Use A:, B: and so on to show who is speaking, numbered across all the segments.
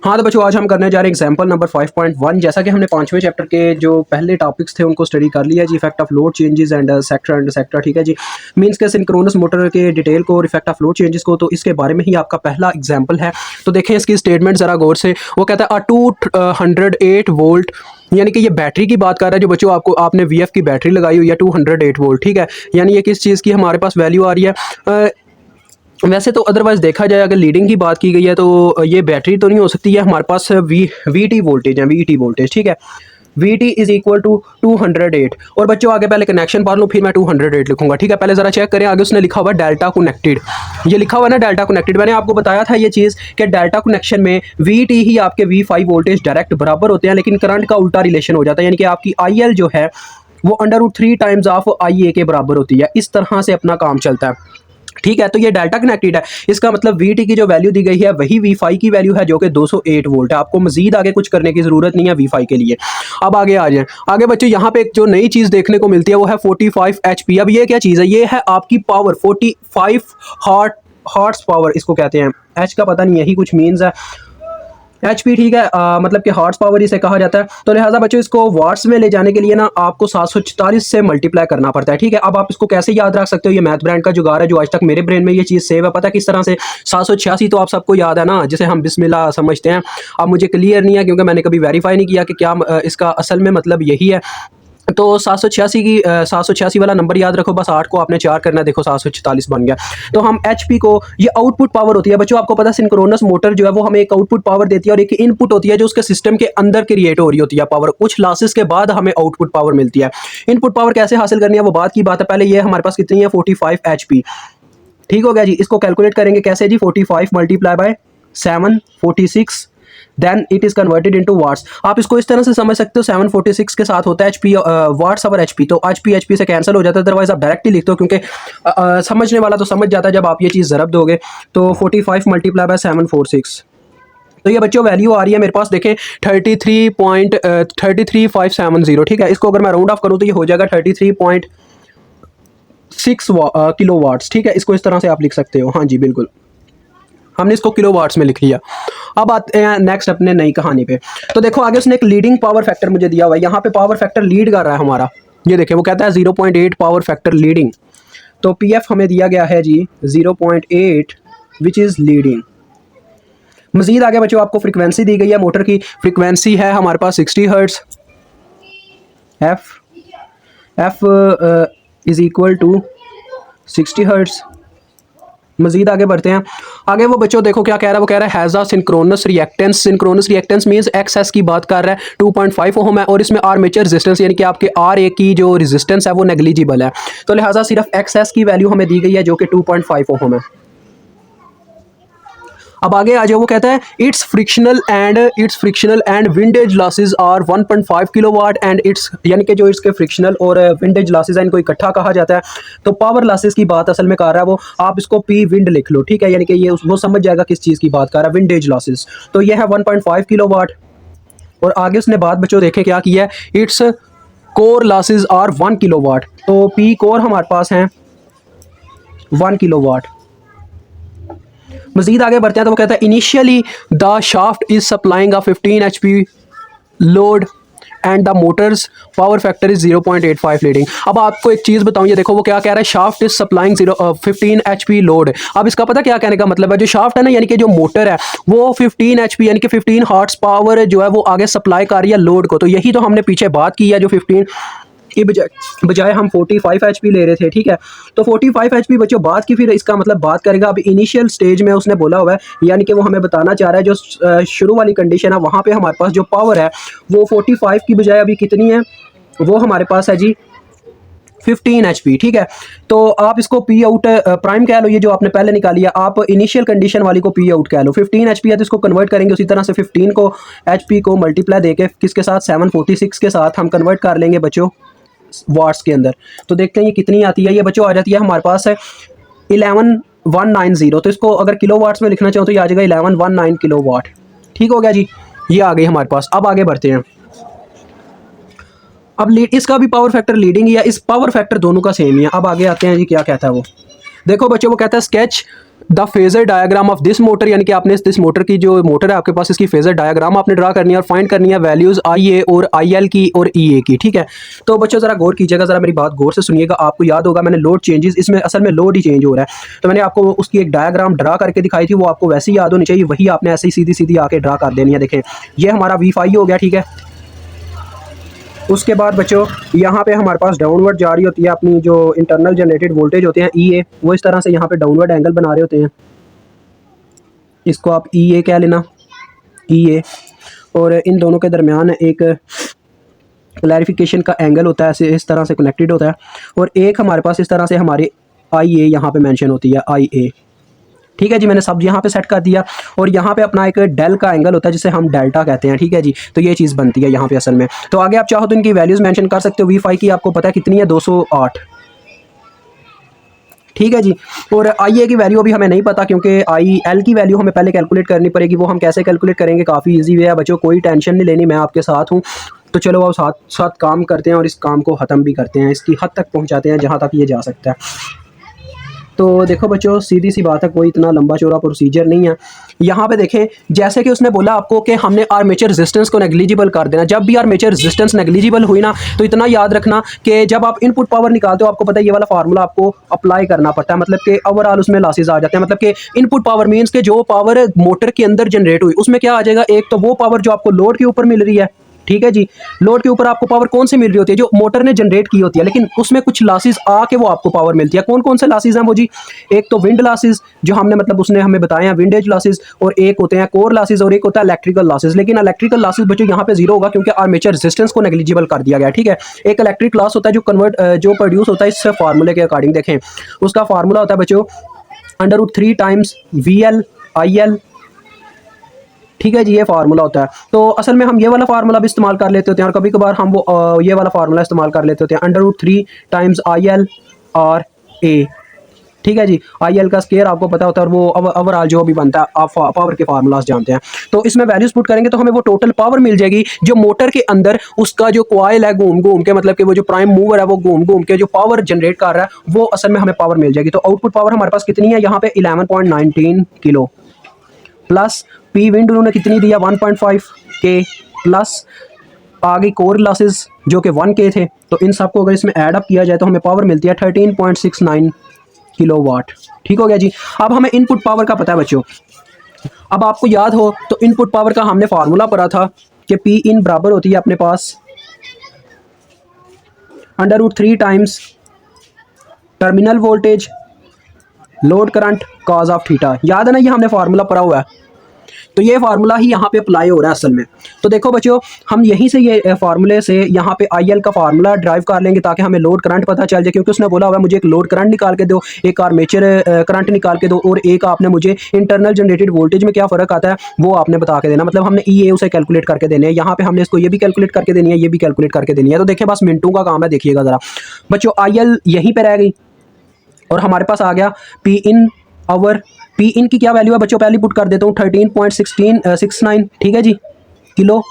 A: हाँ तो बच्चों आज हम करने जा रहे हैं एग्जांपल नंबर 5.1। जैसा कि हमने पांचवें चैप्टर के जो पहले टॉपिक्स थे उनको स्टडी कर लिया जी, effect of load changes and sector ठीक है जी। मींस के सिंक्रोनस मोटर के डिटेल को और इफेक्ट ऑफ लोड चेंजेस को, तो इसके बारे में ही आपका पहला एग्जाम्पल है। तो देखें इसकी स्टेटमेंट ज़रा गौर से। वो कहता है 208 वोल्ट, यानी कि ये बैटरी की बात कर रहा है जो बच्चों आपने वीएफ की बैटरी लगाई हुई है 208 वोल्ट, ठीक है। यानी ये किस चीज़ की हमारे पास वैल्यू आ रही है। वैसे तो अदरवाइज देखा जाए अगर लीडिंग की बात की गई है तो ये बैटरी तो नहीं हो सकती है, हमारे पास वी टी वोल्टेज है, वी टी वोल्टेज, ठीक है। V T is equal to 208। और बच्चों आगे पहले कनेक्शन पढ़ लूँ फिर मैं 208 लिखूंगा, ठीक है। पहले ज़रा चेक करें, आगे उसने लिखा हुआ डेल्टा कनेक्टेड, ये लिखा हुआ ना डेल्टा कनेक्टेड। मैंने आपको बताया था ये चीज़ कि डेल्टा कनेक्शन में वी टी ही आपके V5 वोल्टेज डायरेक्ट बराबर होते हैं, लेकिन करंट का उल्टा रिलेशन हो जाता है, यानी कि आपकी IL जो है वो √3 टाइम्स ऑफ IA के बराबर होती है। इस तरह से अपना काम चलता है, ठीक है। तो ये डेल्टा कनेक्टेड है, इसका मतलब वी की जो वैल्यू दी गई है वही V5 की वैल्यू है जो कि 208 वोल्ट है। आपको मजीद आगे कुछ करने की जरूरत नहीं है V5 के लिए। अब आगे आ जाए। आगे बच्चों यहाँ पे एक जो नई चीज़ देखने को मिलती है वो है 45 HP। अब ये क्या चीज़ है? ये है आपकी पावर, 45 हॉर्स पावर इसको कहते हैं। एच का पता नहीं, यही कुछ मीन्स है HP, ठीक है। मतलब कि हॉर्स पावर इसे कहा जाता है। तो लिहाजा बच्चों इसको वाट्स में ले जाने के लिए ना आपको 744 से मल्टीप्लाई करना पड़ता है, ठीक है। अब आप इसको कैसे याद रख सकते हो? ये मैथ ब्रांड का जुगाड़ है जो आज तक मेरे ब्रेन में ये चीज़ सेव है। पता है किस तरह से? 786 तो आप सबको याद है ना, जिसे हम बिस्मिल्लाह समझते हैं। अब मुझे क्लियर नहीं है क्योंकि मैंने कभी वेरीफाई नहीं किया कि क्या इसका असल में मतलब यही है। तो 786 वाला नंबर याद रखो, बस 8 को आपने 4 करना, देखो 744 बन गया। तो हम HP को, ये आउटपुट पावर होती है बच्चों। आपको पता है सिंक्रोनस मोटर जो है वो हमें एक आउटपुट पावर देती है और एक इनपुट होती है जो उसके सिस्टम के अंदर क्रिएट हो रही होती है पावर। कुछ लॉसेस के बाद हमें आउटपुट पावर मिलती है। इनपुट पावर कैसे हासिल करनी है वो बात की बात है। पहले ये हमारे पास कितनी है? 45 HP, ठीक हो गया जी। इसको कैलकुलेट करेंगे कैसे जी? 45 multiply by 746, then it is converted into watts. आप इसको इस तरह से समझ सकते हो, 746 के साथ होता है HP वाट्स अवर HP, तो HP से कैंसिल हो जाता है। अदरवाइज आप डायरेक्ट ही लिखते हो क्योंकि समझने वाला तो समझ जाता है जब आप ये चीज़ ज़रब दोगे। तो 45 मल्टीप्लाई बाय 746, तो ये बच्चों वैल्यू आ रही है मेरे पास, देखें 33.33570, ठीक है। इसको अगर मैं राउंड ऑफ करूँ तो ये हो जाएगा 33.6 किलो वाट्स, ठीक है। इसको इस तरह से आप लिख सकते हो। हाँ जी बिल्कुल, हमने इसको किलो वाट्स में लिख लिया। अब आते हैं नेक्स्ट अपने नई कहानी पे। तो देखो आगे उसने एक लीडिंग पावर फैक्टर मुझे दिया हुआ है, यहाँ पे पावर फैक्टर लीड कर रहा है हमारा। ये देखिए वो कहता है 0.8 पावर फैक्टर लीडिंग। तो PF हमें दिया गया है जी 0.8 विच इज़ लीडिंग। मजीद आगे बच्चों आपको फ्रिक्वेंसी दी गई है, मोटर की फ्रिक्वेंसी है हमारे पास 60 hertz. F is equal to 60 hertz. Majeed आगे बढ़ते हैं। आगे वो बच्चों देखो क्या कह रहा है, वो कह रहा है has a synchronous reactance. Synchronous reactance means XS की बात कर रहा है, 2.5 ओम है और इसमें आर्मेचर रेजिस्टेंस यानी कि आपके RA की जो रेजिस्टेंस है वो नेग्लिजिबल है। तो लिहाजा सिर्फ XS की वैल्यू हमें दी गई है जो कि 2.5 ओम है। अब आगे आ जाओ, वो कहता है it's frictional and windage losses are 1.5 kilowatt and it's, यानी कि जो इसके फ्रिक्शनल और विंडेज लॉसेज हैं इनको इकट्ठा कहा जाता है। तो पावर लॉसेज की बात असल में कर रहा है वो, आप इसको P विंड लिख लो, ठीक है। यानी कि ये वो समझ जाएगा किस चीज़ की बात कर रहा है, विंडेज लॉसेज। तो ये है 1.5 किलोवाट। और आगे उसने बात बच्चों देखे क्या किया है, it's core losses are 1 kilowatt. तो P कोर हमारे पास हैं 1 किलोवाट। मजीद आगे बढ़ते हैं तो वो कहता है initially the shaft is supplying a 15 HP load and the Motors power factor is 0.85 leading. अब आपको एक चीज़ बताऊं, ये देखो वो क्या कह रहा है, shaft is supplying 15 HP load. अब इसका पता क्या कहने का मतलब है, जो शाफ्ट है ना यानी कि जो मोटर है वो 15 HP यानी कि 15 हॉर्स पावर जो है वो आगे सप्लाई कर रही है लोड को। तो यही तो हमने पीछे बात की है, जो 15 की बजाय हम 45 HP ले रहे थे, ठीक है। तो 45 HP बच्चों बात की, फिर इसका मतलब बात करेगा अब इनिशियल स्टेज में उसने बोला हुआ है, यानी कि वो हमें बताना चाह रहा है जो शुरू वाली कंडीशन है वहाँ पे हमारे पास जो पावर है वो 45 की बजाय अभी कितनी है, वो हमारे पास है जी 15 HP, ठीक है। तो आप इसको P आउट प्राइम कह लो, ये जो आपने पहले निकाली है, आप इनिशियल कंडीशन वाली को P आउट कह लो। 15 HP है तो इसको कन्वर्ट करेंगे उसी तरह से 15 को HP को मल्टीप्लाई देके किसके साथ, 746 के साथ हम कन्वर्ट कर लेंगे बच्चों वाट्स के अंदर। तो देखते हैं ये कितनी आती है। ये बच्चों आ जाती है हमारे पास है 11190। तो इसको अगर किलो वाट्स में लिखना चाहो तो ये आ जाएगा 1119 किलो वाट, ठीक हो गया जी। ये आ गई हमारे पास। अब आगे बढ़ते हैं। अब इसका भी पावर फैक्टर लीडिंग है, इस पावर फैक्टर दोनों का सेम ही है। अब आगे आते हैं जी क्या कहता है वो, देखो बच्चों वो कहता है sketch the phasor diagram of this motor, यानी कि आपने दिस मोटर की जो मोटर है आपके पास, इसकी फेजर डायग्राम आपने ड्रा करनी है और फाइंड करनी है वैल्यूज आई ए और आई एल की और ई ए की। ठीक है, तो बच्चों जरा गौर कीजिएगा, जरा मेरी बात गौर से सुनिएगा। आपको याद होगा मैंने लोड चेंजेस, इसमें असल में लोड ही चेंज हो रहा है, तो मैंने आपको उसकी एक डायग्राम ड्रा करके दिखाई थी, वो आपको वैसे ही याद होनी चाहिए, वही आपने ऐसे ही सीधी सीधी आके ड्रा कर देनी है। देखें ये हमारा V5 हो गया। ठीक है, उसके बाद बच्चों यहाँ पे हमारे पास डाउनवर्ड जा रही होती है अपनी जो इंटरनल जनरेटेड वोल्टेज होते हैं EA, वो इस तरह से यहाँ पे डाउनवर्ड एंगल बना रहे होते हैं, इसको आप EA कह लेना, EA। और इन दोनों के दरमियान एक क्लैरिफिकेशन का एंगल होता है, ऐसे इस तरह से कनेक्टेड होता है। और एक हमारे पास इस तरह से हमारी IA यहाँ पे मेंशन होती है, IA। ठीक है जी, मैंने सब यहाँ पे सेट कर दिया। और यहाँ पे अपना एक डेल का एंगल होता है जिसे हम डेल्टा कहते हैं। ठीक है जी, तो ये चीज़ बनती है यहाँ पे असल में। तो आगे आप चाहो तो इनकी वैल्यूज़ मेंशन कर सकते हो। V5 की आपको पता है कितनी है, 208। ठीक है जी, और IA की वैल्यू अभी हमें नहीं पता, क्योंकि IL की वैल्यू हमें पहले कैलकुलेट करनी पड़ेगी। वो हम कैसे कैलकुलेट करेंगे, काफ़ी ईजी वे है बच्चों, कोई टेंशन नहीं लेनी, मैं आपके साथ हूँ। तो चलो अब साथ साथ काम करते हैं और इस काम को ख़त्म भी करते हैं, इसकी हद तक पहुँचाते हैं जहाँ तक ये जा सकता है। तो देखो बच्चों सीधी सी बात है, कोई इतना लंबा चौड़ा प्रोसीजर नहीं है। यहाँ पे देखें, जैसे कि उसने बोला आपको कि हमने आर्मेचर रेजिस्टेंस को नेग्लिजिबल कर देना। जब भी आर्मेचर रेजिस्टेंस नेग्लिजिबल हुई ना, तो इतना याद रखना कि जब आप इनपुट पावर निकालते हो, आपको पता है ये वाला फार्मूला आपको अप्लाई करना पड़ता है, मतलब कि ओवरऑल उसमें लॉसेज आ जाते हैं। मतलब कि इनपुट पावर मीन्स के जो पावर मोटर के अंदर जनरेट हुई उसमें क्या आ जाएगा, एक तो वो पावर जो आपको लोड के ऊपर मिल रही है। ठीक है जी, लोड के ऊपर आपको पावर कौन सी मिल रही होती है, जो मोटर ने जनरेट की होती है, लेकिन उसमें कुछ लॉसेस आके वो आपको पावर मिलती है। कौन कौन से लॉसेस हैं वो जी, एक तो विंड लॉसेस जो हमने मतलब उसने हमें बताए हैं, विंडेज लॉसेस, और एक होते हैं कोर लॉसेस, और एक होता है इलेक्ट्रिकल लॉसेस। लेकिन इलेक्ट्रिकल लॉसेस बच्चों यहाँ पे जीरो होगा, क्योंकि आर्मेचर रेजिस्टेंस को नेग्लिजिबल कर दिया गया। ठीक है, एक इलेक्ट्रिक लॉस होता है जो प्रोड्यूस होता है इस फार्मूले के अकॉर्डिंग। देखें उसका फार्मूला होता है बच्चों √3 टाइम्स VL IL। ठीक है जी, ये फार्मूला होता है। तो असल में हम ये वाला फार्मूला भी इस्तेमाल कर लेते होते हैं, और कभी कभार हम वो ये वाला फार्मूला इस्तेमाल कर लेते होते हैं, √3 टाइम्स IL और A। ठीक है जी, IL का स्केयर आपको पता होता है, और वो ओवरऑल जो भी बनता है आप पावर के फार्मूलाज जानते हैं। तो इसमें वैल्यूज पुट करेंगे तो हमें वो टोटल पावर मिल जाएगी जो मोटर के अंदर उसका जो कॉइल है घूम घूम के, मतलब कि वो जो प्राइम मूवर है वो घूम घूम के जो पावर जनरेट कर रहा है, वो असल में हमें पावर मिल जाएगी। तो आउटपुट पावर हमारे पास कितनी है यहाँ पे, 11.19 किलो, प्लस पी विंड उन्होंने कितनी दिया, 1.5 के, प्लस आ गई कोर लॉसेस जो कि 1 के थे। तो इन सबको अगर इसमें ऐड अप किया जाए तो हमें पावर मिलती है 13.69 किलोवाट। ठीक हो गया जी। अब हमें इनपुट पावर का पता है बच्चों। अब आपको याद हो तो इनपुट पावर का हमने फार्मूला पढ़ा था कि पी इन बराबर होती है अपने पास √3 times terminal voltage load current cause of theta. याद है ना, ये हमने फार्मूला पढ़ा हुआ है। तो ये फार्मूला ही यहाँ पे अप्लाई हो रहा है असल में। तो देखो बच्चों, हम यहीं से ये फार्मूले से यहाँ पे IL का फार्मूला ड्राइव कर लेंगे ताकि हमें लोड करंट पता चल जाए, क्योंकि उसने बोला हुआ है मुझे एक लोड करंट निकाल के दो, एक आर्मेचर करंट निकाल के दो, और एक आपने मुझे इंटरनल जनरेटेड वोल्टेज में क्या फ़र्क आता है वो आपने बता के देना। मतलब हमने EA उसे कैलकुलेट करके देने हैं, यहाँ पे हमने इसको ये भी कैलकुलेट करके देनी है, ये भी कैलकुलेट करके देनी है। तो देखिए बस मिनटों का काम है, देखिएगा ज़रा बच्चों। IL यहीं पर रह गई और हमारे पास आ गया P in our. P in की क्या वैल्यू है बच्चों, पहले पुट कर देता हूँ 13.69। ठीक है जी, किलो,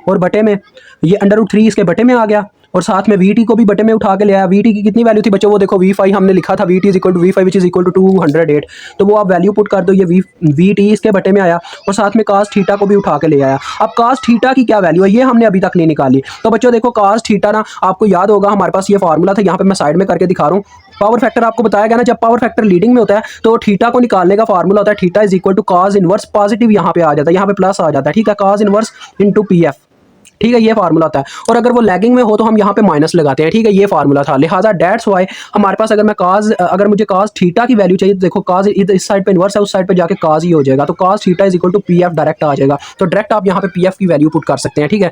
A: और बटे में ये √3 इसके बटे में आ गया, और साथ में VT को भी बटे में उठा के ले आया। VT की कितनी वैल्यू थी बच्चों, वो देखो V5 हमने लिखा था, VT is equal to V5 which is equal to 208। तो वो आप वैल्यू पुट कर दो, ये VT इसके बटे में आया, और साथ में कास थीटा को भी उठा के ले आया। अब कास थीटा की क्या वैल्यू है ये हमने अभी तक नहीं निकाली। तो बच्चों देखो कास थीटा ना, आपको याद होगा हमारे पास ये फार्मूला था, यहाँ पे मैं साइड में करके दिखा रहा हूँ। पावर फैक्टर आपको बताया गया ना, जब पावर फैक्टर लीडिंग में होता है तो थीटा को निकालने का फार्मूला होता है theta is equal to cos inverse, positive यहाँ पे आ जाता है, यहाँ पे प्लस आ जाता है। ठीक है, कॉस इनवर्स इंटू PF। ठीक है, ये फार्मूला होता है। और अगर वो लैगिंग में हो तो हम यहाँ पे माइनस लगाते हैं। ठीक है, ये फार्मूला था, लिहाजा डेट्स वाई हमारे पास अगर मुझे काज थीटा की वैल्यू चाहिए तो देखो काज इस साइड पे इनवर्स है, उस साइड पे जाके काज ही हो जाएगा, तो cos theta is equal to PF direct आ जाएगा। तो डायरेक्ट आप यहाँ पे PF की वैल्यू पुट कर सकते हैं। ठीक है,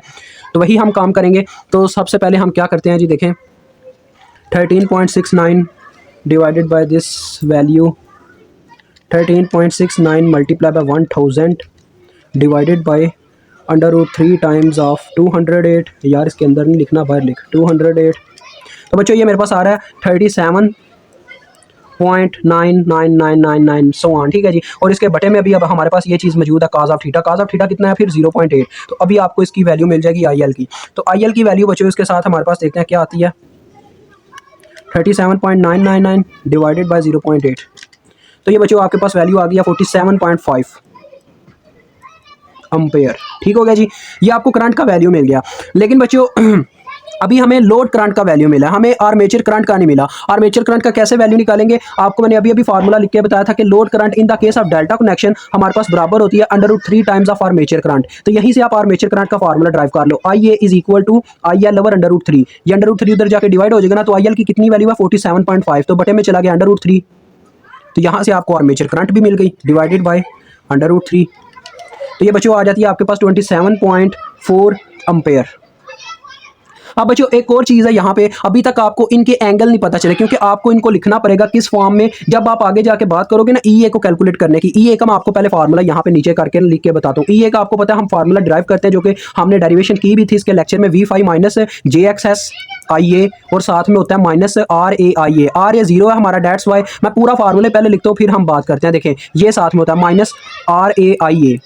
A: तो वही हम काम करेंगे। तो सबसे पहले हम क्या करते हैं जी, देखें 13.69 divided by this value, 13.69 multiply by 1000 divided by √3 times of 208। यार इसके अंदर नहीं लिखना, बाहर लिख 208। तो बच्चों ये मेरे पास आ रहा है 37.99999 सो ऑन। ठीक है जी, और इसके बटे में भी अब हमारे पास ये चीज़ मौजूद है cos of theta. Cos of theta कितना है फिर 0.8। तो अभी आपको इसकी वैल्यू मिल जाएगी IL की। तो IL की वैल्यू बच्चों इसके साथ हमारे पास देखते हैं क्या आती है, 37.999 डिवाइडेड बाय 0.8। तो ये बच्चों आपके पास वैल्यू आ गया 47.5 एम्पेयर। ठीक हो गया जी, ये आपको करंट का वैल्यू मिल गया। लेकिन बच्चों अभी हमें लोड करंट का वैल्यू मिला, हमें आर्मेचर करंट का नहीं मिला। आर्मेचर करंट का कैसे वैल्यू निकालेंगे, आपको मैंने अभी फार्मूला लिख के बताया था कि load current in the case of delta connection हमारे पास बराबर होती है √3 टाइम्स ऑफ आर्मेचर करंट। तो यहीं से आप आर्मेचर करंट का फार्मूला ड्राइव कर लो, I A is equal to I L over √3। ये √3 उधर जाके डिवाइड हो जाएगा ना, तो आई एल की कितनी वैल्यू है 47.5, तो बटे में चला गया √3। तो यहाँ से आपको आर्मेचर करंट भी मिल गई डिवाइडेड बाय √3। तो ये बच्चों आ जाती है आपके पास 27.4 एम्पेयर। अब बच्चों एक और चीज़ है यहाँ पे, अभी तक आपको इनके एंगल नहीं पता चले, क्योंकि आपको इनको लिखना पड़ेगा किस फॉर्म में। जब आप आगे जाके बात करोगे ना ई ए को कैलकुलेट करने की, ई ए का मैं आपको पहले फार्मूला यहाँ पे नीचे करके लिख के बताता हूँ। ई ए का आपको पता है हम फार्मूला ड्राइव करते हैं, जो कि हमने डेरिवेशन की भी थी इसके लेक्चर में, V5 माइनस JXS IA और साथ में होता है माइनस RAIA। RA 0 है हमारा, डेट्स वाई। मैं पूरा फार्मूले पहले लिखता हूँ फिर हम बात करते हैं। देखें ये साथ में होता है माइनस RAIA।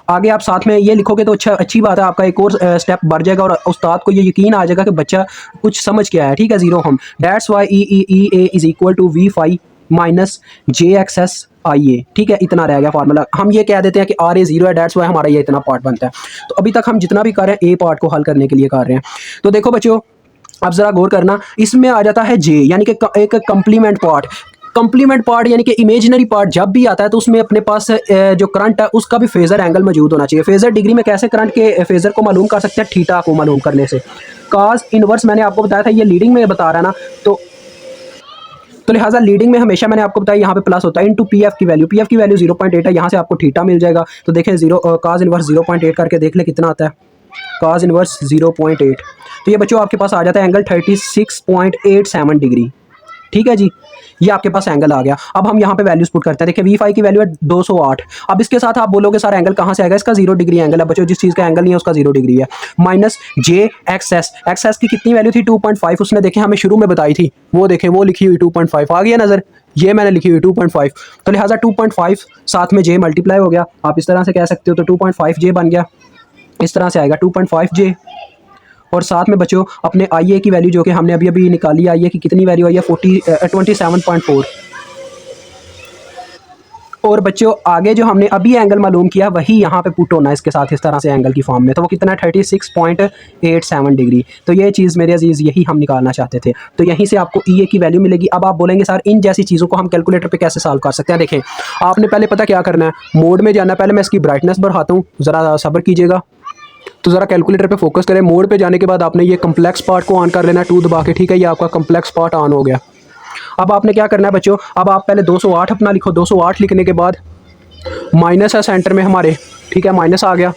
A: आगे आप साथ में ये लिखोगे तो अच्छी बात है, आपका एक और स्टेप बढ़ जाएगा और उस्ताद को ये यकीन आ जाएगा कि बच्चा कुछ समझ के आया है। ठीक है, जीरो हम that's why E A is equal to V5 minus JXS IA। ठीक है, इतना रह गया फार्मूला। हम ये कह देते हैं कि RA 0 है, डेट्स वाई हमारा ये इतना पार्ट बनता है। तो अभी तक हम जितना भी कर रहे हैं ए पार्ट को हल करने के लिए कर रहे हैं। तो देखो बच्चों अब जरा गौर करना, इसमें आ जाता है J, यानी कि एक कम्प्लीमेंट पार्ट। कम्प्लीमेंट पार्ट यानी कि इमेजिनरी पार्ट जब भी आता है तो उसमें अपने पास जो करंट है उसका भी फेजर एंगल मौजूद होना चाहिए। फेजर डिग्री में कैसे करंट के फेजर को मालूम कर सकते हैं, थीटा को मालूम करने से। काज इनवर्स मैंने आपको बताया था, ये लीडिंग में बता रहा है ना, तो लिहाजा लीडिंग में हमेशा मैंने आपको बताया यहाँ पे प्लस होता है इनटू पीएफ की वैल्यू। पीएफ की वैल्यू 0.8 है, यहाँ से आपको थीटा मिल जाएगा। तो देखें काज इनवर्स 0.8 करके देख ले कितना आता है, काज इनवर्स 0.8। तो ये बच्चों आपके पास आ जाता है एंगल 36.87 डिग्री। ठीक है जी, ये आपके पास एंगल आ गया। अब हम यहाँ पे वैल्यूज पुट करते हैं। देखिए V5 की वैल्यू है 208। अब इसके साथ आप बोलोगे सर एंगल कहाँ से आएगा, इसका 0 डिग्री एंगल है बच्चों, जिस चीज़ का एंगल नहीं है उसका 0 डिग्री है। माइनस JXS, XS की कितनी वैल्यू थी 2.5, उसने देखे हमें शुरू में बताई थी, वो देखें वो लिखी हुई 2.5 आ गया नज़र, ये मैंने लिखी हुई 2.5। तो लिहाजा 2.5 साथ में J मल्टीप्लाई हो गया, आप इस तरह से कह सकते हो। तो 2.5J बन गया, इस तरह से आएगा 2.5J। और साथ में बच्चों अपने IA की वैल्यू जो कि हमने अभी अभी निकाली, IA की कितनी वैल्यू आई है 27.4। और बच्चों आगे जो हमने अभी एंगल मालूम किया वही यहाँ पे पुट होना है इसके साथ, इस तरह से एंगल की फॉर्म में। तो वो कितना 36.87 डिग्री। तो ये चीज़ मेरे अजीज़ यही हम निकालना चाहते थे। तो यहीं से आपको IA की वैल्यू मिलेगी। अब आप बोलेंगे सर इन जैसी चीज़ों को हम कैलकुलेटर पे कैसे सॉल्व कर सकते हैं। देखें आपने पहले पता क्या करना है, मोड में जाना है। पहले मैं इसकी ब्राइटनेस बढ़ाता हूँ, ज़रा सब्र कीजिएगा। तो ज़रा कैलकुलेटर पे फोकस करें। मोड पे जाने के बाद आपने ये कम्प्लेक्स पार्ट को ऑन कर लेना है 2 दबा के। ठीक है, ये आपका कम्प्लेक्स पार्ट ऑन हो गया। अब आपने क्या करना है बच्चों, अब आप पहले 208 अपना लिखो। 208 लिखने के बाद माइनस है सेंटर में हमारे, ठीक है, माइनस आ गया।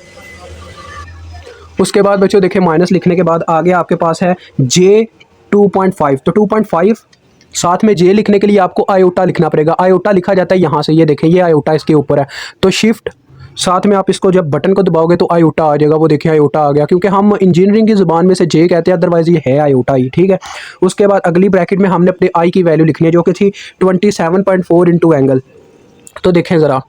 A: उसके बाद बच्चों देखिए माइनस लिखने के बाद आगे आपके पास है J 2.5। तो 2.5 साथ में J लिखने के लिए आपको आयोटा लिखना पड़ेगा। आयोटा लिखा जाता है यहाँ से, ये देखें ये आयोटा इसके ऊपर है। तो शिफ्ट साथ में आप इसको जब बटन को दबाओगे तो आयोटा आ जाएगा, वो देखिए आयोटा आ गया, क्योंकि हम इंजीनियरिंग की ज़ुबान में से J कहते हैं, अदरवाइज़ ये है आयोटा ही। ठीक है, उसके बाद अगली ब्रैकेट में हमने अपने I की वैल्यू लिखनी है जो कि थी 27.4 इंटू एंगल। तो देखें ज़रा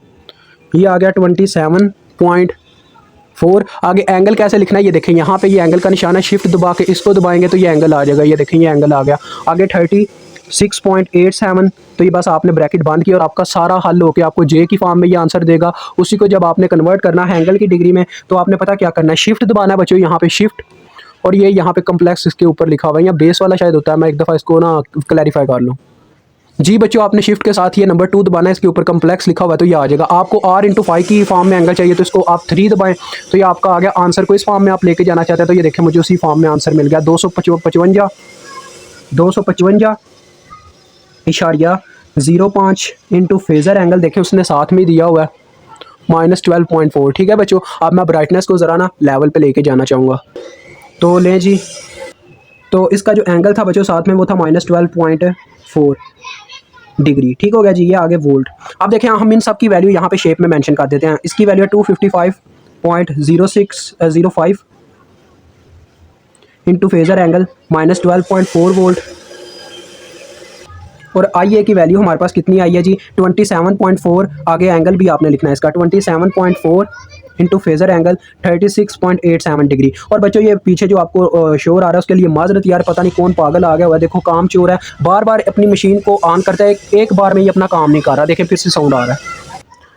A: ये आ गया 27.4। आगे एंगल कैसे लिखना है ये देखें, यहाँ पे ये एंगल का निशान है, शिफ्ट दबा के इसको दबाएंगे तो ये एंगल आ जाएगा। ये देखें ये एंगल आ गया। आगे 36.87। तो ये बस आपने ब्रैकेट बंद किया और आपका सारा हल होकर आपको J की फॉर्म में ये आंसर देगा। उसी को जब आपने कन्वर्ट करना है एंगल की डिग्री में तो आपने पता क्या करना है, शिफ्ट दबाना है बच्चों, यहाँ पे शिफ्ट, और ये यहाँ पे कम्प्लेक्स इसके ऊपर लिखा हुआ है, या बेस वाला शायद होता है, मैं एक दफ़ा इसको ना क्लैरिफाई कर लूँ। जी बच्चों आपने शिफ्ट के साथ ये नंबर 2 दबाना है, इसके ऊपर कम्प्लेक्स लिखा हुआ है तो ये आ जाएगा। आपको R इंटू 5 की फॉर्म में एंगल चाहिए तो इसको आप 3 दबाएं तो ये आपका आ गया। आंसर को इस फॉर्म में आप लेके जाना चाहते हैं तो ये देखें मुझे उसी फॉर्म में आंसर मिल गया 255.05 इंटू फेजर एंगल देखें उसने साथ में दिया हुआ है -12.4। ठीक है बच्चों, अब मैं ब्राइटनेस को ज़रा ना लेवल पे लेके जाना चाहूँगा। तो लें जी, तो इसका जो एंगल था बच्चों साथ में वो था -12.4 डिग्री। ठीक हो गया जी, ये आगे वोल्ट। अब देखें हम इन सब की वैल्यू यहाँ पे शेप में मेंशन कर देते हैं। इसकी वैल्यू है 255.0605 इंटू फेजर एंगल -12.4 वोल्ट। और IA की वैल्यू हमारे पास कितनी आई है जी 27.4। आगे एंगल भी आपने लिखना है इसका 27.4 इंटू फेजर एंगल 36.87 डिग्री। और बच्चों ये पीछे जो आपको शोर आ रहा है उसके लिए माजरत यार, पता नहीं कौन पागल आ गया हुआ है, देखो काम चोर है, बार बार अपनी मशीन को ऑन करता है, एक बार में ही अपना काम नहीं कर रहा। देखें फिर से साउंड आ रहा है।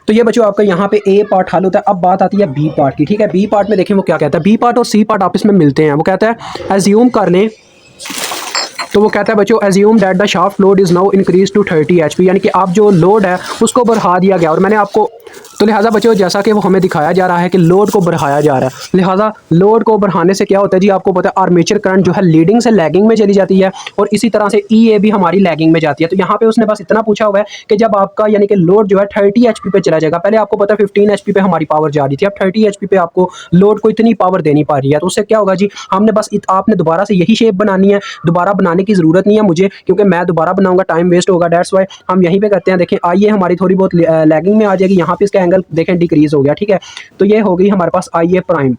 A: तो ये बच्चों आपका यहाँ पे ए पार्ट हल होता है। अब बात आती है बी पार्ट की, ठीक है। बी पार्ट में देखें वो क्या कहता है, बी पार्ट और सी पार्ट आपस में मिलते हैं। वो कहता है एज्यूम कर लें, तो वो कहता है बच्चों assume that the shaft load is now increase to 30 HP, यानी कि आप जो लोड है उसको बढ़ा दिया गया। और मैंने आपको तो लिहाजा बच्चों जैसा कि वो हमें दिखाया जा रहा है कि लोड को बढ़ाया जा रहा है, लिहाजा लोड को बढ़ाने से क्या होता है जी, आपको पता है आर्मेचर करंट जो है लीडिंग से लैगिंग में चली जाती है और इसी तरह से EA भी हमारी लैगिंग में जाती है। तो यहाँ पे उसने बस इतना पूछा हुआ है कि जब आपका यानी कि लोड जो है 30 HP पे चला जाएगा, पहले आपको पता है 15 HP पे हमारी पावर जा रही थी, अब 30 HP पे आपको लोड को इतनी पावर देनी पा रही है, तो उससे क्या होगा जी, हमने बस आपने दोबारा से यही शेप बनानी है, दोबारा बनाने की ज़रूरत नहीं है मुझे, क्योंकि मैं दोबारा बनाऊंगा टाइम वेस्ट होगा। दैट्स वाई हम यहीं पे करते हैं। देखें आइए हमारी थोड़ी बहुत लैगिंग में आ जाएगी, यहाँ पे इसका एंगल देखें डिक्रीज हो गया, ठीक है। तो ये हो गई हमारे पास IA प्राइम।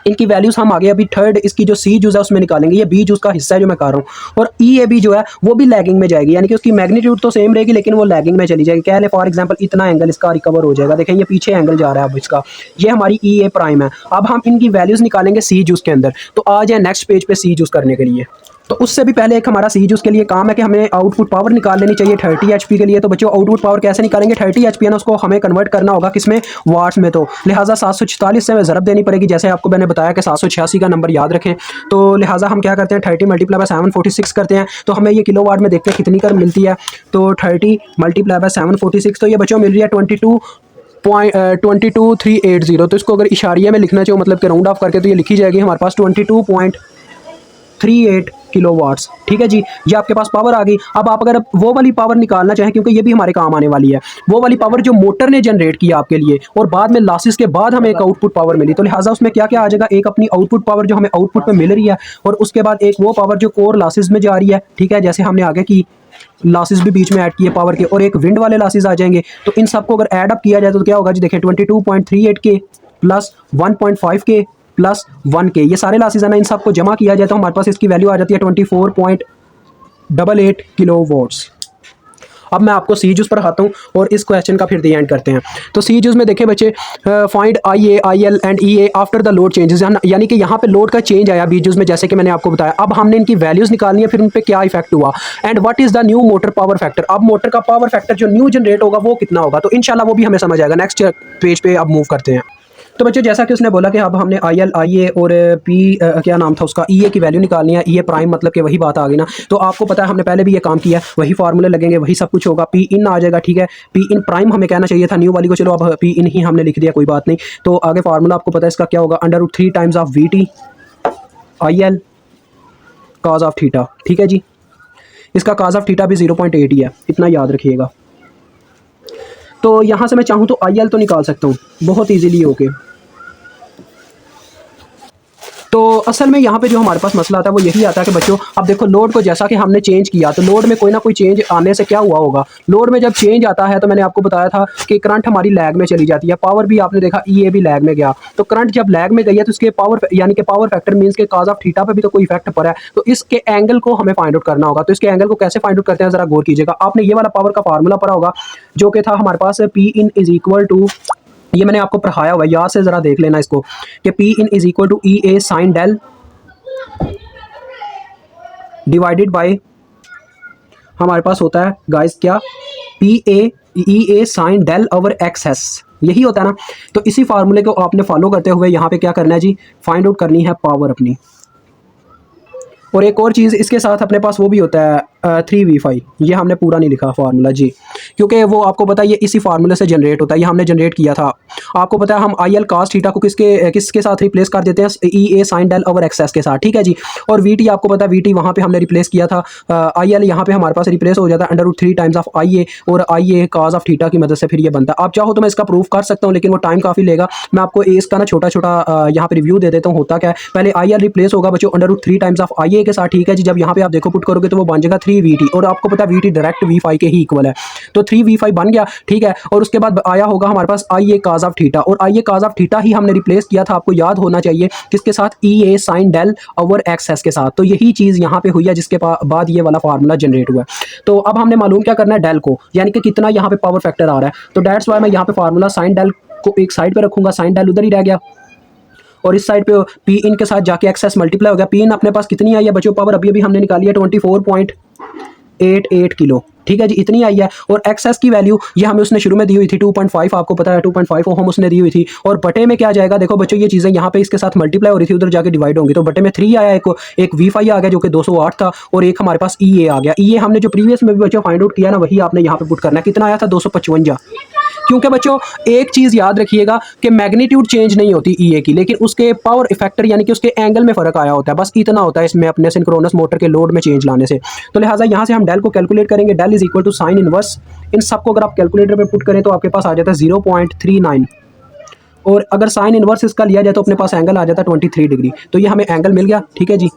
A: इनकी वैल्यूज हम आगे अभी थर्ड इसकी जो सी जूस है उसमें निकालेंगे, ये बी जूस का हिस्सा है जो मैं कर रहा हूँ। और EAB जो है वो भी लैगिंग में जाएगी, यानी कि उसकी मैग्नीट्यूड तो सेम रहेगी लेकिन वो लैगिंग में चली जाएगी। कह ले फॉर एग्जांपल इतना एंगल इसका रिकवर हो जाएगा, देखें ये पीछे एंगल जा रहा है अब इसका, ये हमारी EA प्राइम है। अब हम इनकी वैल्यूज निकालेंगे सी जूस के अंदर। तो आ जाए नेक्स्ट पेज पे सी जूस करने के लिए। तो उससे भी पहले एक हमारा सी जूस के लिए काम है कि हमें आउटपुट पावर निकाल लेनी चाहिए 30 HP के लिए। तो बच्चों आउटपुट पावर कैसे निकालेंगे, 30 HP है ना, उसको हमें कन्वर्ट करना होगा किसमें, वाट्स में। तो लिहाजा 744 से ज़रब देनी पड़ेगी, जैसे आपको मैंने बताया कि 786 का नंबर याद रखें। तो लिहाजा हम क्या करते हैं, 30 मल्टीप्लाई बाय 746 करते हैं, तो हमें ये किलोवाट में देखते हैं कितनी कर मिलती है। तो 30 मल्टीप्लाई बाय 746, तो ये बच्चों मिल रही है 22.380। तो इसको अगर इशारिया में लिखना चाहिए मतलब कि राउंड ऑफ करके, तो ये लिखी जाएगी हमारे पास 22.38 किलोवाट्स, ठीक है जी। ये आपके पास पावर आ गई। अब आप अगर वो वाली पावर निकालना चाहें, क्योंकि ये भी हमारे काम आने वाली है, वो वाली पावर जो मोटर ने जनरेट किया आपके लिए और बाद में लॉसेस के बाद हमें एक आउटपुट पावर मिली, तो लिहाजा उसमें क्या क्या आ जाएगा, एक अपनी आउटपुट पावर जो हमें आउटपुट पे मिल रही है, और उसके बाद एक वो पावर जो कोर लॉसेस में जा रही है, ठीक है, जैसे हमने आगे की लॉसेस भी बीच में ऐड किए पावर के, और एक विंड वाले लॉसेस आ जाएंगे। तो इन सबको अगर ऐड अप किया जाए तो क्या होगा जी, देखिए 22.38 के प्लस 1.5 के प्लस 1 के, ये सारे लॉसेस है ना, इन सबको जमा किया जाए तो हमारे पास इसकी वैल्यू आ जाती है 24.88 किलोवाट्स। अब मैं आपको सी जूस पर आता हूँ और इस क्वेश्चन का फिर दी एंड करते हैं। तो सी जूस में देखें बच्चे, find IA, IL and EA after the load changes, यानी कि यहाँ पे लोड का चेंज आया बी जूस में, जैसे कि मैंने आपको बताया। अब हमने इनकी वैल्यूज निकालनी है, फिर उन पर क्या इफेक्ट हुआ, and what is the new motor power factor. अब मोटर का पावर फैक्टर जो न्यू जनरेट होगा वो कितना होगा, तो इंशाल्लाह वो भी हमें समझ आएगा। नेक्स्ट पेज पे अब मूव करते हैं। तो बच्चों जैसा कि उसने बोला कि अब हमने IL, IA और क्या नाम था उसका, EA की वैल्यू निकालनी है। EA प्राइम मतलब कि वही बात आ गई ना। तो आपको पता है हमने पहले भी ये काम किया है, वही फार्मूले लगेंगे, वही सब कुछ होगा। P इन आ जाएगा, ठीक है। P इन प्राइम हमें कहना चाहिए था न्यू वाली को, चलो अब P इन ही हमने लिख दिया, कोई बात नहीं। तो आगे फार्मूला आपको पता है इसका क्या होगा, √3 times of VT IL cos of theta, ठीक है जी। इसका cos ऑफ थीटा भी 0.8 ही है, इतना याद रखिएगा। तो यहाँ से मैं चाहूँ तो IL तो निकाल सकता हूँ बहुत ईजीली होके। तो असल में यहाँ पे जो हमारे पास मसला आता है वो यही आता है कि बच्चों अब देखो लोड को जैसा कि हमने चेंज किया, तो लोड में कोई ना कोई चेंज आने से क्या हुआ होगा, लोड में जब चेंज आता है तो मैंने आपको बताया था कि करंट हमारी लैग में चली जाती है, पावर भी आपने देखा EA भी लैग में गया। तो करंट जब लैग में गई है तो इसके पावर यानी कि पावर फैक्टर मीन्स के cos ऑफ थीटा पे भी तो कोई इफेक्ट पड़ा है, तो इसके एंगल को हमें फाइंड आउट करना होगा। तो इसके एंगल को कैसे फाइंड आउट करते हैं जरा गौर कीजिएगा। आपने ये वाला पावर का फार्मूला पढ़ा होगा जो कि था हमारे पास P in is equal to, ये मैंने आपको पढ़ाया हुआ है, याद से जरा देख लेना इसको, कि P in is equal to EA sine del divided by हमारे पास होता है गाइस क्या, EA sine del over XS, यही होता है ना। तो इसी फार्मूले को आपने फॉलो करते हुए यहाँ पे क्या करना है जी, फाइंड आउट करनी है पावर अपनी। और एक और चीज़ इसके साथ अपने पास वो भी होता है 3V5, ये हमने पूरा नहीं लिखा फार्मूला जी, क्योंकि वो आपको पता है ये इसी फार्मूले से जनरेट होता है, ये हमने जनरेट किया था। आपको पता है हम IL cos थीटा को किसके साथ रिप्लेस कर देते हैं, EA sine del over XS के साथ, ठीक है जी। और VT आपको पता है VT वहाँ पे हमने रिप्लेस किया था, IL यहाँ पे हमारे पास रिप्लेस हो जाता है √3 टाइम्स ऑफ IA, और IA cos ऑफ थीटा की मदद से फिर ये बनता है। आप चाहो तो मैं इसका प्रूफ कर सकता हूँ लेकिन वो टाइम काफ़ी लेगा। मैं आपको इसका ना छोटा छोटा यहाँ पे रिव्यू दे देता हूँ। होता क्या है, पहले IL रिप्लेस होगा बच्चों √3 टाइम्स ऑफ IA के साथ, ठीक है जी। जब यहाँ पे आप देखो पुट करोगे तो वो बन जाएगा 3VT, और आपको पता है VT डायरेक्ट V5 के ही इक्वल है, तो 3V5 बन गया, ठीक है। और उसके बाद आया होगा हमारे पास IA cos ऑफ थीटा, और IA cos ऑफ थीटा ही हमने रिप्लेस किया था, आपको याद होना चाहिए किसके साथ, EA sine del over XS के साथ। तो यही चीज़ यहाँ पे हुई है जिसके बाद ये वाला फार्मूला जनरेट हुआ है। तो अब हमने मालूम क्या करना है, डेल को, यानी कि कितना यहाँ पे पावर फैक्टर आ रहा है। तो दैट्स वाई मैं यहाँ पे फार्मूला साइन डेल को एक साइड पे रखूंगा, साइन डायल उधर ही रह गया, और इस साइड पे पी इन के साथ जाके एक्सेस मल्टीप्लाई हो गया। पी इन अपने पास कितनी आई है बच्चों, पावर अभी अभी हमने निकाली है 24.88 किलो, ठीक है जी, इतनी आई है। और एक्सेस की वैल्यू ये हमें उसने शुरू में दी हुई थी 2.5, आपको पता है 2.5 ओम उसने दी हुई थी। और बटे में क्या जाएगा, देखो बच्चों ये चीज़ें यहाँ पे इसके साथ मल्टीप्लाई हो रही थी, उधर जाके डिवाइड होंगी, तो बटे में 3 आया, एक V5 आ गया जो कि 208 था, और एक हमारे पास EA आ गया। EA हमने जो प्रीवियस में भी बच्चों फाइंड आउट किया ना, वही आपने यहाँ पे पुट करना है। कितना आया था, 255। क्योंकि बच्चों एक चीज़ याद रखिएगा कि मैग्नीट्यूड चेंज नहीं होती EA की, लेकिन उसके पावर इफेक्टर यानी कि उसके एंगल में फ़र्क आया होता है, बस इतना होता है इसमें अपने सिंक्रोनस मोटर के लोड में चेंज लाने से। तो लिहाजा यहाँ से हम डेल को कैलकुलेट करेंगे, del is equal to sine inverse, इन सबको अगर आप कैलकुलेटर पे पुट करें तो आपके पास आ जाता है 0.39, और अगर साइन इनवर्स इसका लिया जाए तो अपने पास एंगल आ जाता है 23 डिग्री। तो ये हमें एंगल मिल गया, ठीक है जी।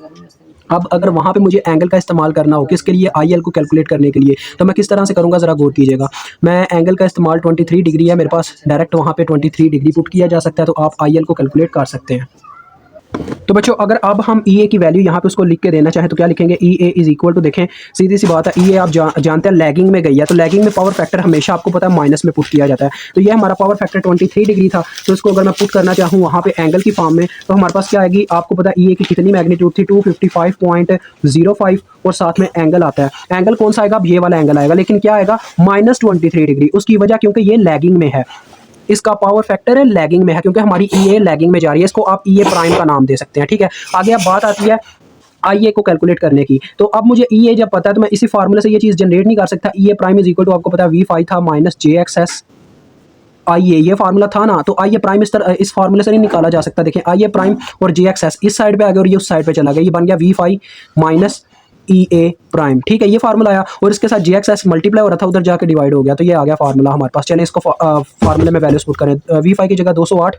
A: अब अगर वहाँ पे मुझे एंगल का इस्तेमाल करना हो किसके लिए, IL को कैलकुलेट करने के लिए, तो मैं किस तरह से करूँगा ज़रा गौर कीजिएगा। मैं एंगल का इस्तेमाल 23 डिग्री है मेरे पास, डायरेक्ट वहाँ पे 23 डिग्री पुट किया जा सकता है, तो आप IL को कैलकुलेट कर सकते हैं। तो बच्चों अगर अब हम EA की वैल्यू यहाँ पे उसको लिख के देना चाहें तो क्या लिखेंगे, EA इज इक्वल टू, देखें सीधी सी बात है, EA आप जानते हैं लैगिंग में गई है, तो लैगिंग में पावर फैक्टर हमेशा आपको पता है माइनस में पुट किया जाता है। तो ये हमारा पावर फैक्टर 23 डिग्री था, तो इसको अगर मैं पुट करना चाहूँ वहाँ पे एंगल की फॉर्म में, तो हमारे पास क्या आएगी, आपको पता है EA की कितनी मैग्नीट्यूड थी 255.05, और साथ में एंगल आता है। एंगल कौन सा आएगा, ये वाला एंगल आएगा, लेकिन क्या आएगा -23 डिग्री। उसकी वजह क्योंकि ये लैगिंग में है, इसका पावर फैक्टर है लैगिंग में है, क्योंकि हमारी EA लैगिंग में जा रही है, इसको आप EA प्राइम का नाम दे सकते हैं, ठीक है। आगे अब बात आती है IA को कैलकुलेट करने की, तो अब मुझे EA जब पता है तो मैं इसी फार्मूले से ये चीज़ जनरेट नहीं कर सकता। EA prime is equal to, आपको पता है V5 था माइनस JXS IA, ये फार्मूला था ना, तो IA प्राइम इस फार्मूले से नहीं निकाला जा सकता। देखें IA प्राइम और JXS इस साइड पे आ गया और ये उस साइड पे चला गया, ये बन गया V5 माइनस EA प्राइम, ठीक है, ये फार्मूला आया, और इसके साथ JXS मल्टीप्लाई हो रहा था, उधर जाके डिवाइड हो गया, तो ये आ गया फार्मूला हमारे पास। चलें इसको फार्मूले में वैल्यूज पुट करें, V5 की जगह 208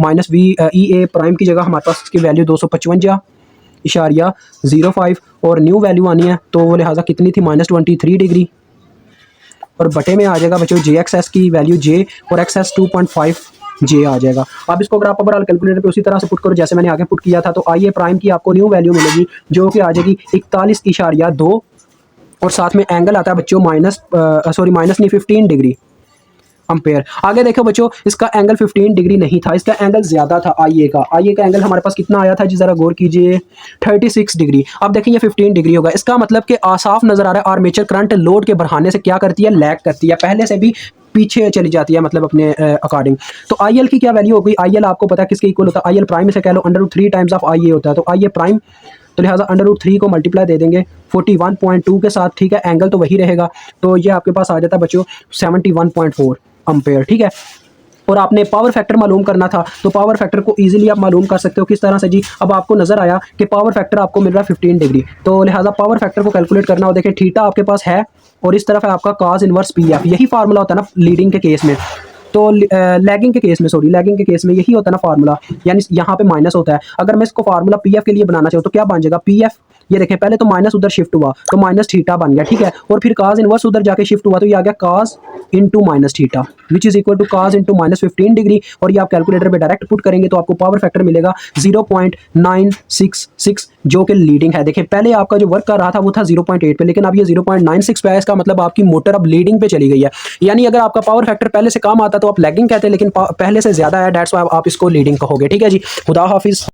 A: माइनस EA प्राइम की जगह हमारे पास इसकी वैल्यू 255.05, और न्यू वैल्यू आनी है, तो वो लिहाजा कितनी थी, -23 डिग्री, और बटे में आ जाएगा बच्चों JXS की वैल्यू J और XS 2.5 J आ जाएगा। अब इसको अगर आप ओवरऑल कैलकुलेटर पे उसी तरह से पुट करो जैसे मैंने आगे पुट किया था, तो IA प्राइम की आपको न्यू वैल्यू मिलेगी जो कि आ जाएगी 41.2, और साथ में एंगल आता है बच्चों माइनस नहीं 15 डिग्री अम्पेयर। आगे देखो बच्चों, इसका एंगल 15 डिग्री नहीं था, इसका एंगल ज़्यादा था IA का एंगल हमारे पास कितना आया था जी, ज़रा गौर कीजिए, 36 डिग्री। अब देखिए ये 15 डिग्री होगा, इसका मतलब कि साफ नज़र आ रहा है आर्मेचर करंट लोड के बढ़ाने से क्या करती है, लैग करती है, पहले से भी पीछे चली जाती है, मतलब अपने अकॉर्डिंग। तो IL की क्या वैल्यू हो गई, IL आपको पता है किसके इक्वल होता है, IL प्राइम से कह लो √3 टाइम्स ऑफ IA होता है, तो IA प्राइम, तो लिहाजा √3 को मल्टीप्लाई दे देंगे 41.2 के साथ, ठीक है, एंगल तो वही रहेगा, तो ये आपके पास आ जाता है बच्चों 71.4 अम्पेयर, ठीक है। और आपने पावर फैक्टर मालूम करना था, तो पावर फैक्टर को इजीली आप मालूम कर सकते हो किस तरह से जी। अब आपको नजर आया कि पावर फैक्टर आपको मिल रहा है 15 डिग्री, तो लिहाजा पावर फैक्टर को कैलकुलेट करना हो, देखें थीटा आपके पास है और इस तरफ है आपका cos इनवर्स PF, यही फार्मूला होता है ना लीडिंग के केस में, तो लैगिंग के केस में लैगिंग के केस में यही होता है ना फार्मूला, यानी यहाँ पे माइनस होता है। अगर मैं इसको फार्मूला PF के लिए बनाना चाहूँ तो क्या बन जाएगा, PF, ये देखें पहले तो माइनस उधर शिफ्ट हुआ तो माइनस थीटा बन गया, ठीक है, और फिर cos इनवर्स उधर जाके शिफ्ट हुआ तो ये आ गया cos into minus theta which is equal to cos into -15 degree, और ये आप कैलकुलेटर पे डायरेक्ट पुट करेंगे तो आपको पावर फैक्टर मिलेगा 0.966 जो कि लीडिंग है। देखें पहले आपका जो वर्क कर रहा था वो था 0.8 पे, लेकिन अब ये 0.96 पे है, इसका मतलब आपकी मोटर अब लीडिंग पे चली गई है। यानी अगर आपका पावर फैक्टर पहले से कम आता तो आप लैगिंग कहते हैं, लेकिन पहले से ज्यादा है, दैट्स व्हाई आप इसको लीडिंग कहोगे, ठीक है जी। खुदा हाफिज।